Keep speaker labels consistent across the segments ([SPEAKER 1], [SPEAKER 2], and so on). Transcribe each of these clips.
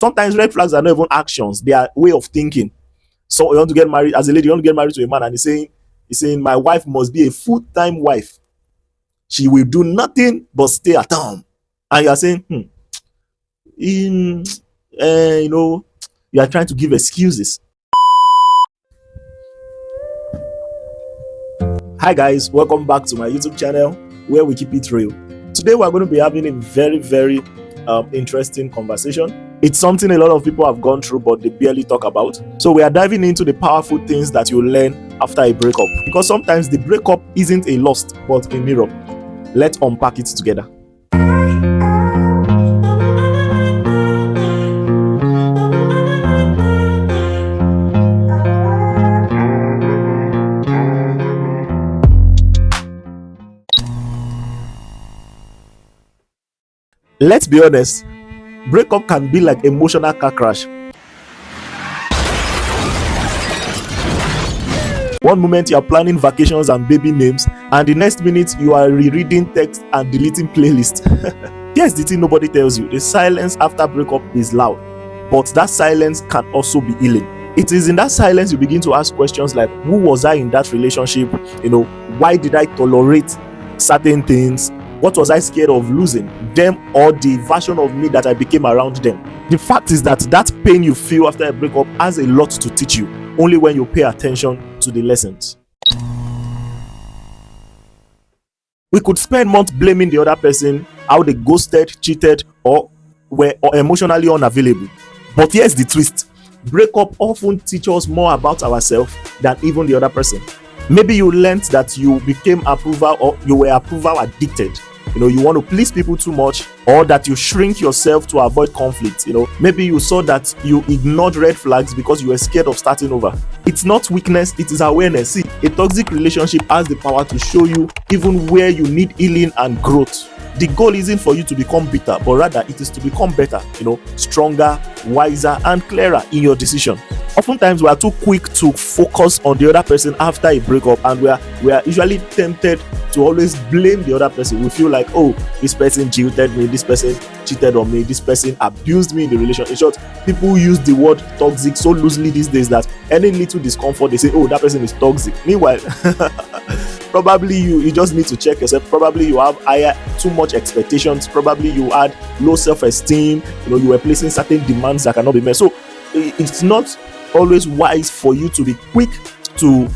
[SPEAKER 1] Sometimes red flags are not even actions, they are way of thinking. So you want to get married, as a lady, you want to get married to a man, and he's saying, my wife must be a full-time wife. She will do nothing but stay at home. And you are saying, you are trying to give excuses. Hi guys, welcome back to my YouTube channel where we keep it real. Today we're going to be having a very, very interesting conversation. It's something a lot of people have gone through but they barely talk about. So we are diving into the powerful things that you learn after a breakup, because sometimes the breakup isn't a loss but a mirror. Let's unpack it together. Let's be honest, breakup can be like emotional car crash. One moment you are planning vacations and baby names, and the next minute you are rereading text and deleting playlist. Here's the thing nobody tells you: the silence after breakup is loud, but that silence can also be healing. It is in that silence you begin to ask questions like, who was I in that relationship? Why did I tolerate certain things? What was I scared of losing? Them or the version of me that I became around them? The fact is that pain you feel after a breakup has a lot to teach you, only when you pay attention to the lessons. We could spend months blaming the other person, how they ghosted, cheated, or were emotionally unavailable. But here's the twist: breakup often teaches us more about ourselves than even the other person. Maybe you learned that you became approval, or you were approval addicted. You want to please people too much, or that you shrink yourself to avoid conflict. Maybe you saw that you ignored red flags because you were scared of starting over. It's not weakness, it is awareness. See, a toxic relationship has the power to show you even where you need healing and growth. The goal isn't for you to become bitter, but rather it is to become better, stronger, wiser, and clearer in your decision. Oftentimes we are too quick to focus on the other person after a breakup, and we are usually tempted to always blame the other person. We feel like, oh, this person jilted me, this person cheated on me, this person abused me in the relationship. In short, people use the word toxic so loosely these days that any little discomfort, they say, oh, that person is toxic. Meanwhile, probably you just need to check yourself. Probably you have too much expectations. Probably you had low self-esteem. You were placing certain demands that cannot be met. So it's not always wise for you to be quick to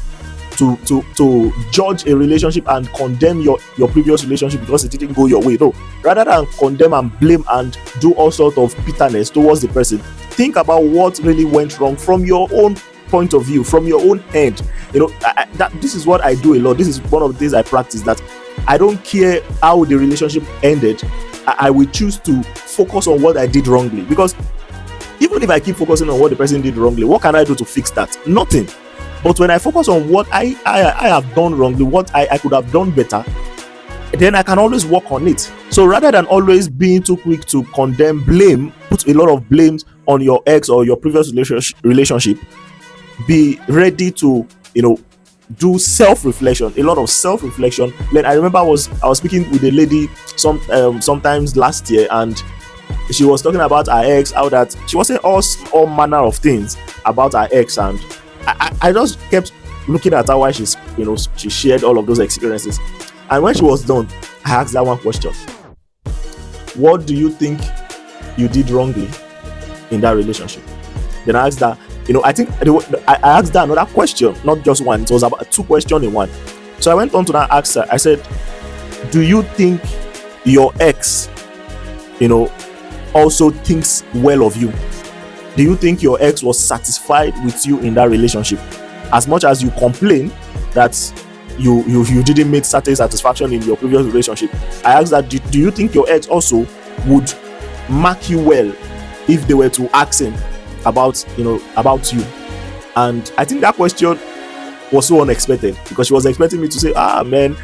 [SPEAKER 1] judge a relationship and condemn your previous relationship because it didn't go your way. No, rather than condemn and blame and do all sort of bitterness towards the person, think about what really went wrong from your own point of view, from your own end. This is what I do a lot. This is one of the things I practice, that I don't care how the relationship ended. I will choose to focus on what I did wrongly, because even if I keep focusing on what the person did wrongly, what can I do to fix that? Nothing. But when I focus on what I have done wrongly, what I could have done better, then I can always work on it. So rather than always being too quick to condemn, blame, put a lot of blames on your ex or your previous relationship, be ready to do self-reflection, a lot of self-reflection. Then I remember I was speaking with a lady sometimes last year, and she was talking about her ex, how that she was saying all manner of things about her ex, and I just kept looking at her while she shared all of those experiences. And when she was done, I asked her one question: what do you think you did wrongly in that relationship? Then I asked her, I asked her another question, not just one. It was about 2 questions in one. So I went on to that, asked her, I said, do you think your ex also thinks well of you? Do you think your ex was satisfied with you in that relationship? As much as you complain that you didn't make certain satisfaction in your previous relationship, I asked that, do you think your ex also would mark you well if they were to ask him about you? And I think that question was so unexpected, because she was expecting me to say, man,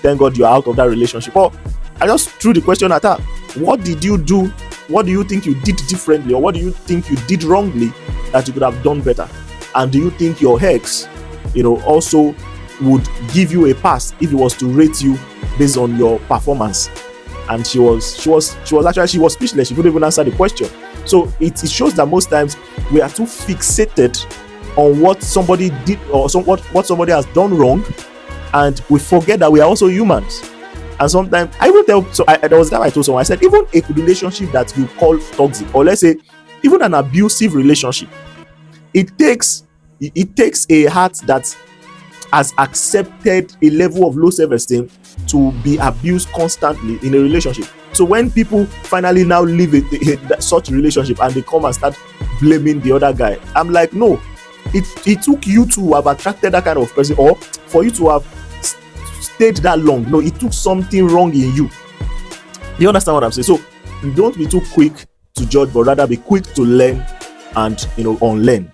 [SPEAKER 1] thank God you're out of that relationship. But I just threw the question at her: what did you do? What do you think you did differently, or what do you think you did wrongly that you could have done better? And do you think your ex also would give you a pass if he was to rate you based on your performance? And she was speechless. She couldn't even answer the question. So it shows that most times we are too fixated on what somebody did, or what somebody has done wrong, and we forget that we are also humans. And sometimes I will tell, there was a time I told someone, I said, even a relationship that you call toxic, or let's say even an abusive relationship, it takes a heart that has accepted a level of low self-esteem to be abused constantly in a relationship. So when people finally now leave such a relationship and they come and start blaming the other guy, I'm like, no, it took you to have attracted that kind of person, or for you to have stayed that long. No, it took something wrong in you. You understand what I'm saying? So don't be too quick to judge, but rather be quick to learn and unlearn.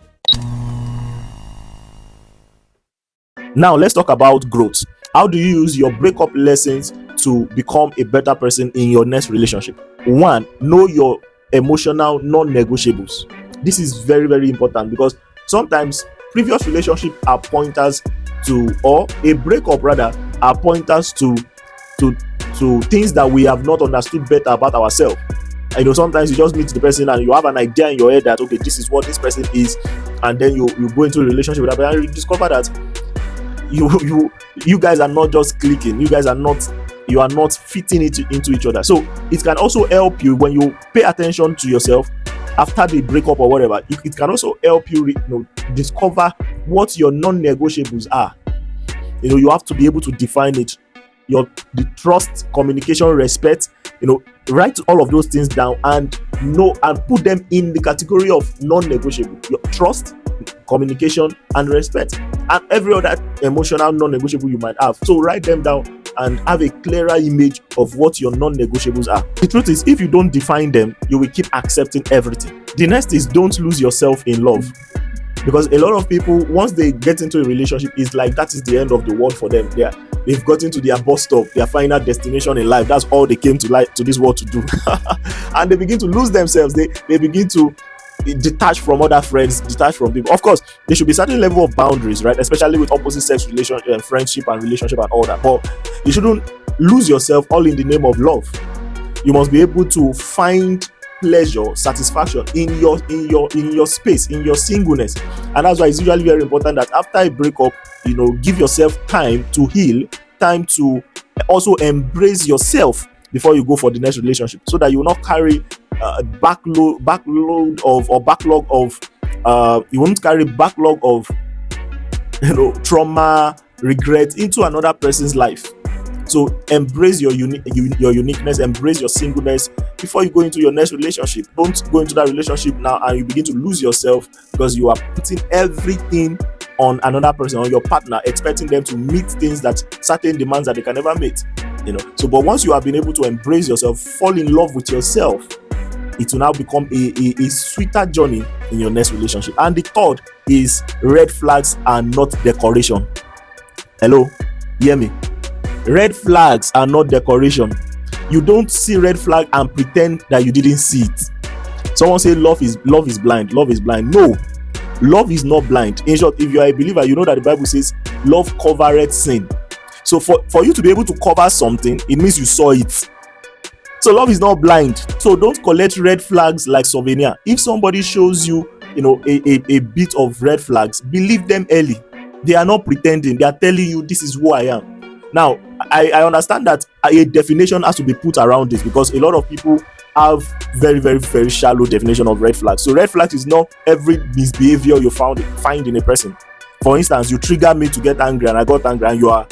[SPEAKER 1] Now let's talk about growth. How do you use your breakup lessons to become a better person in your next relationship? 1, know your emotional non-negotiables. This is very, very important, because sometimes previous relationships are pointers to, or a breakup rather, are pointers to things that we have not understood better about ourselves. Sometimes you just meet the person and you have an idea in your head that, okay, this is what this person is, and then you go into a relationship with that person and you discover that you guys are not just clicking. You are not fitting into each other. So it can also help you when you pay attention to yourself after the breakup or whatever. It can also help you, discover what your non-negotiables are. You have to be able to define it. The trust, communication, respect. Write all of those things down and put them in the category of non-negotiable. Your trust, communication, and respect, and every other emotional non-negotiable you might have. So write them down and have a clearer image of what your non-negotiables are. The truth is, if you don't define them, you will keep accepting everything. The next is, don't lose yourself in love. Because a lot of people, once they get into a relationship, it's like that is the end of the world for them. They've gotten to their bus stop, their final destination in life. That's all they came to this world to do. And they begin to lose themselves. They begin to detach from other friends, detach from people. Of course, there should be certain level of boundaries, right? Especially with opposite sex relationship and friendship and relationship and all that. But you shouldn't lose yourself all in the name of love. You must be able to find pleasure, satisfaction in your space, in your singleness. And that's why it's usually very important that after a breakup, give yourself time to heal, time to also embrace yourself before you go for the next relationship, so that you will not carry backlog of you won't carry backlog of trauma, regret into another person's life. So embrace your uniqueness, embrace your singleness before you go into your next relationship. Don't go into that relationship now and you begin to lose yourself because you are putting everything on another person, on your partner, expecting them to meet certain demands that they can never meet. So, but once you have been able to embrace yourself, fall in love with yourself, it will now become a sweeter journey in your next relationship. And the third is, red flags are not decoration. Hello, hear me? Red flags are not decoration. You don't see red flag and pretend that you didn't see it. Someone say love is blind. Love is blind. No, love is not blind. In short, if you are a believer, you know that the Bible says love covereth sin. So for you to be able to cover something, it means you saw it. So love is not blind. So don't collect red flags like souvenir. If somebody shows you, a bit of red flags, believe them early. They are not pretending. They are telling you, this is who I am. Now, I understand that a definition has to be put around this, because a lot of people have very, very, very shallow definition of red flags. So red flags is not every misbehavior you find in a person. For instance, you trigger me to get angry and I got angry, and you are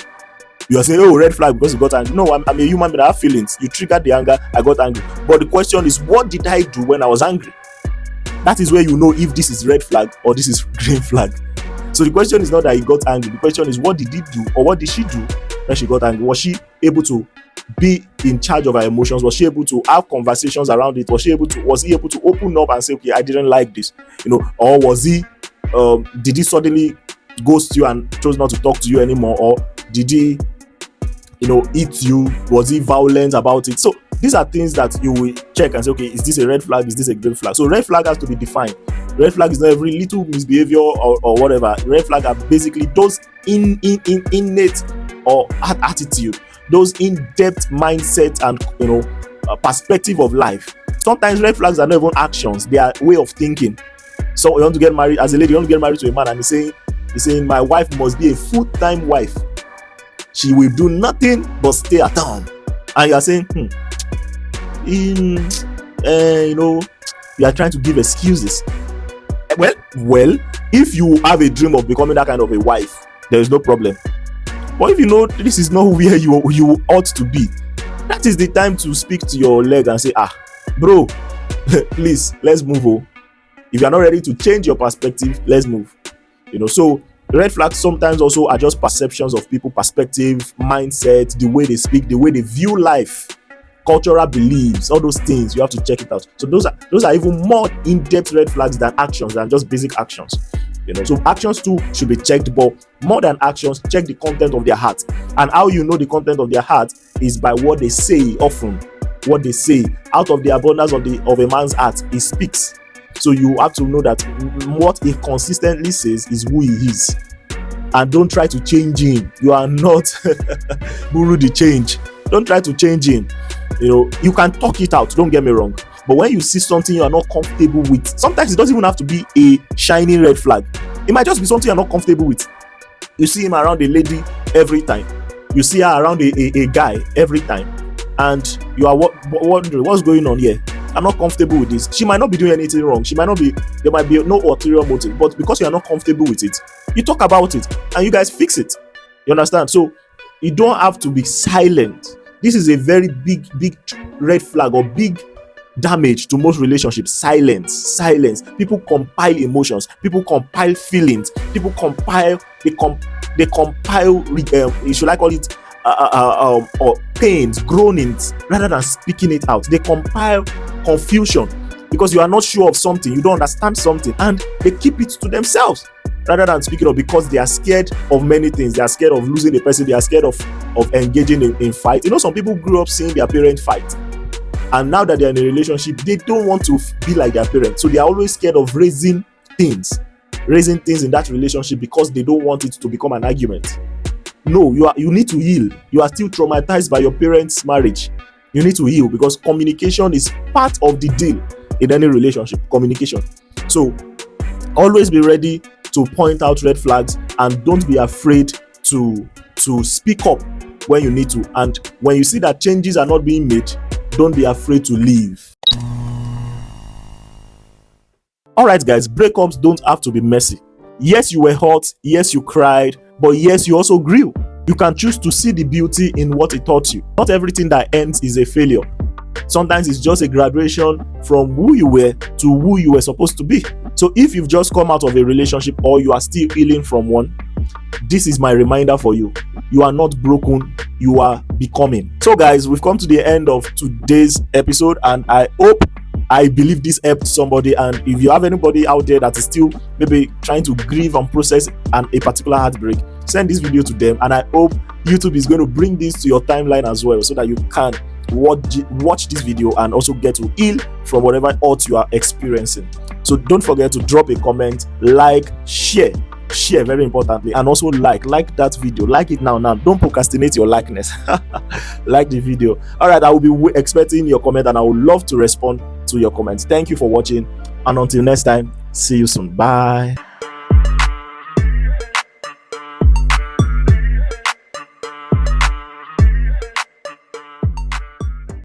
[SPEAKER 1] saying, oh, red flag because you got angry. No, I'm a human being. I have feelings. You triggered the anger, I got angry. But the question is, what did I do when I was angry? That is where you know if this is red flag or this is green flag. So the question is not that he got angry. The question is, what did he do or what did she do when she got angry? Was she able to be in charge of her emotions? Was she able to have conversations around it? Was he able to open up and say, okay, I didn't like this, or was he did he suddenly ghost you and chose not to talk to you anymore? Or did he eat you? Was he violent about it? So these are things that you will check and say, okay, is this a red flag? Is this a green flag? So red flag has to be defined. Red flag is not every little misbehavior or whatever. Red flag are basically those innate or attitude, those in-depth mindset and perspective of life Sometimes red flags are not even actions, they are way of thinking. So you want to get married, as a lady, you want to get married to a man, and he's saying my wife must be a full-time wife. She will do nothing but stay at home. And you are saying, you are trying to give excuses. Well, if you have a dream of becoming that kind of a wife, there is no problem. But if you know this is not where you ought to be, that is the time to speak to your leg and say, bro, please, let's move. If you are not ready to change your perspective, let's move. So red flags sometimes also are just perceptions of people, perspective, mindset, the way they speak, the way they view life, cultural beliefs, all those things. You have to check it out. So those are even more in-depth red flags than actions, than just basic actions. So actions too should be checked, but more than actions, check the content of their heart. And how you know the content of their heart is by what they say. Often what they say out of the abundance of a man's heart, he speaks. So you have to know that what he consistently says is who he is, and don't try to change him. You are not Guru the change. Don't try to change him. You can talk it out, don't get me wrong, but when you see something you are not comfortable with, sometimes it doesn't even have to be a shining red flag. It might just be something you're not comfortable with. You see him around a lady every time, you see her around a guy every time, and you are wondering what's going on here. I'm not comfortable with this. She might not be doing anything wrong. There might be no ulterior motive, but because you are not comfortable with it, you talk about it and you guys fix it. You understand? So you don't have to be silent. This is a very big red flag or big damage to most relationships. Silence. People compile emotions. People compile feelings. People compile. They compile. Should I call it? Or pains, groanings, rather than speaking it out. They compile confusion because you are not sure of something, you don't understand something, and they keep it to themselves rather than speaking up because they are scared of many things. They are scared of losing the person. They are scared of engaging in fight. Some people grew up seeing their parents fight, and now that they are in a relationship, they don't want to be like their parents. So they are always scared of raising things in that relationship because they don't want it to become an argument. No, you need to heal. You are still traumatized by your parents' marriage. You need to heal because communication is part of the deal in any relationship. Communication. So always be ready to point out red flags and don't be afraid to speak up when you need to. And when you see that changes are not being made, don't be afraid to leave. All right, guys, breakups don't have to be messy. Yes, you were hurt. Yes, you cried. But yes, you also grew. You can choose to see the beauty in what it taught you. Not everything that ends is a failure. Sometimes it's just a graduation from who you were to who you were supposed to be. So if you've just come out of a relationship or you are still healing from one, this is my reminder for you. You are not broken, you are becoming. So guys, we've come to the end of today's episode, and I believe this helped somebody. And if you have anybody out there that is still maybe trying to grieve and process a particular heartbreak, send this video to them, and I hope YouTube is going to bring this to your timeline as well, so that you can watch this video and also get to heal from whatever hurt you are experiencing. So don't forget to drop a comment, like, share very importantly, and also like that video. Like it now. Don't procrastinate your likeness. Like the video. All right, I will be expecting your comment, and I would love to respond to your comments. Thank you for watching, and until next time, see you soon. Bye.